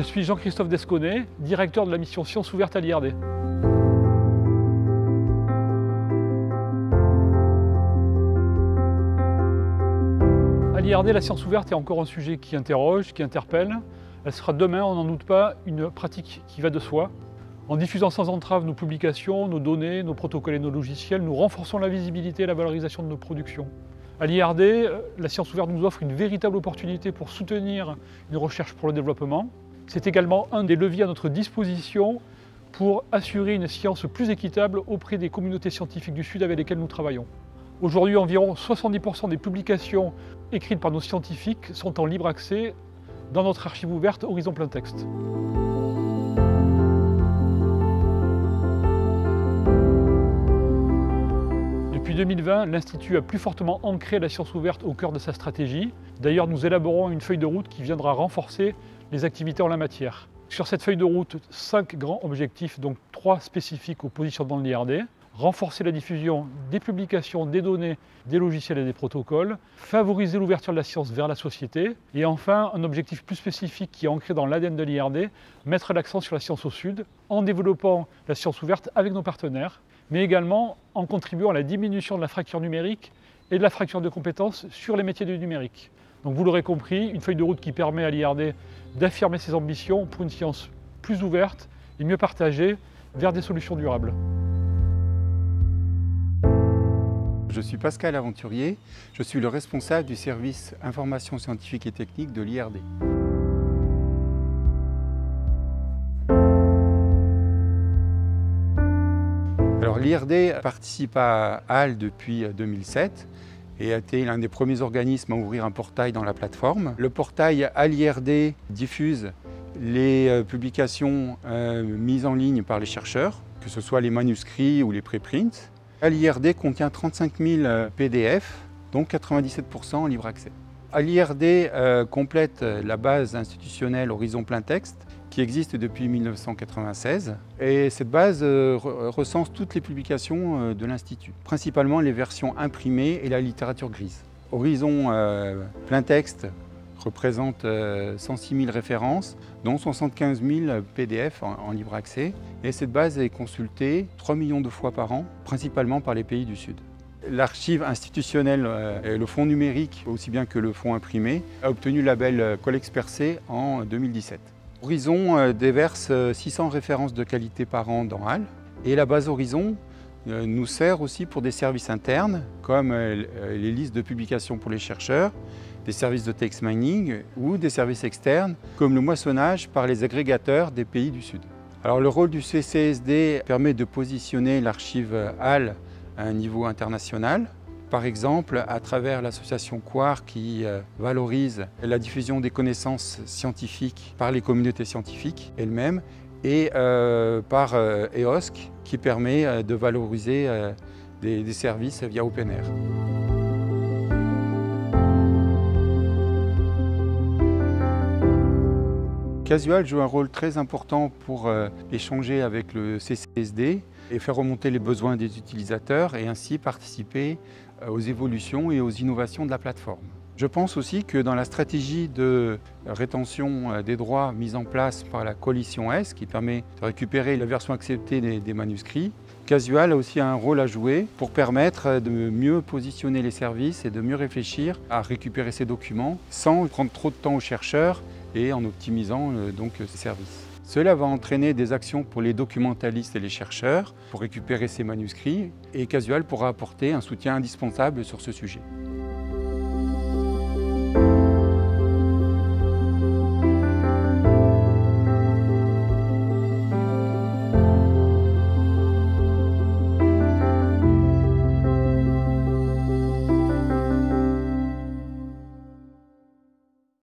Je suis Jean-Christophe Desconnet, directeur de la mission Sciences ouvertes à l'IRD. À l'IRD, la science ouverte est encore un sujet qui interroge, qui interpelle. Elle sera demain, on n'en doute pas, une pratique qui va de soi. En diffusant sans entrave nos publications, nos données, nos protocoles et nos logiciels, nous renforçons la visibilité et la valorisation de nos productions. À l'IRD, la science ouverte nous offre une véritable opportunité pour soutenir une recherche pour le développement. C'est également un des leviers à notre disposition pour assurer une science plus équitable auprès des communautés scientifiques du Sud avec lesquelles nous travaillons. Aujourd'hui, environ 70% des publications écrites par nos scientifiques sont en libre accès dans notre archive ouverte Horizon Plein Texte. Depuis 2020, l'Institut a plus fortement ancré la science ouverte au cœur de sa stratégie. D'ailleurs, nous élaborons une feuille de route qui viendra renforcer les activités en la matière. Sur cette feuille de route, 5 grands objectifs, donc 3 spécifiques au positionnement de l'IRD. Renforcer la diffusion des publications, des données, des logiciels et des protocoles, favoriser l'ouverture de la science vers la société, et enfin un objectif plus spécifique qui est ancré dans l'ADN de l'IRD, mettre l'accent sur la science au Sud, en développant la science ouverte avec nos partenaires, mais également en contribuant à la diminution de la fracture numérique et de la fracture de compétences sur les métiers du numérique. Donc vous l'aurez compris, une feuille de route qui permet à l'IRD d'affirmer ses ambitions pour une science plus ouverte et mieux partagée vers des solutions durables. Je suis Pascal Aventurier, je suis le responsable du service information scientifique et technique de l'IRD. Alors l'IRD participe à HAL depuis 2007 et a été l'un des premiers organismes à ouvrir un portail dans la plateforme. Le portail HAL-IRD diffuse les publications mises en ligne par les chercheurs, que ce soit les manuscrits ou les préprints. HAL-IRD contient 35 000 PDF, dont 97% en libre accès. HAL-IRD complète la base institutionnelle Horizon Plein Texte, qui existe depuis 1996. Et cette base recense toutes les publications de l'Institut, principalement les versions imprimées et la littérature grise. Horizon Plein Texte représente 106 000 références, dont 75 000 PDF en libre accès. Et cette base est consultée 3 millions de fois par an, principalement par les pays du Sud. L'archive institutionnelle et le fonds numérique, aussi bien que le fonds imprimé, a obtenu le label Colexpercé en 2017. Horizon déverse 600 références de qualité par an dans HAL. Et la base Horizon nous sert aussi pour des services internes, comme les listes de publications pour les chercheurs, des services de text mining ou des services externes, comme le moissonnage par les agrégateurs des pays du Sud. Alors le rôle du CCSD permet de positionner l'archive HAL à un niveau international. Par exemple, à travers l'association Quare qui valorise la diffusion des connaissances scientifiques par les communautés scientifiques elles-mêmes, et par EOSC qui permet de valoriser des services via OpenAir. Casual joue un rôle très important pour échanger avec le CCSD et faire remonter les besoins des utilisateurs et ainsi participer aux évolutions et aux innovations de la plateforme. Je pense aussi que dans la stratégie de rétention des droits mise en place par la coalition S, qui permet de récupérer la version acceptée des manuscrits, Casual a aussi un rôle à jouer pour permettre de mieux positionner les services et de mieux réfléchir à récupérer ces documents sans prendre trop de temps aux chercheurs et en optimisant donc ces services. Cela va entraîner des actions pour les documentalistes et les chercheurs pour récupérer ces manuscrits et Casual pourra apporter un soutien indispensable sur ce sujet.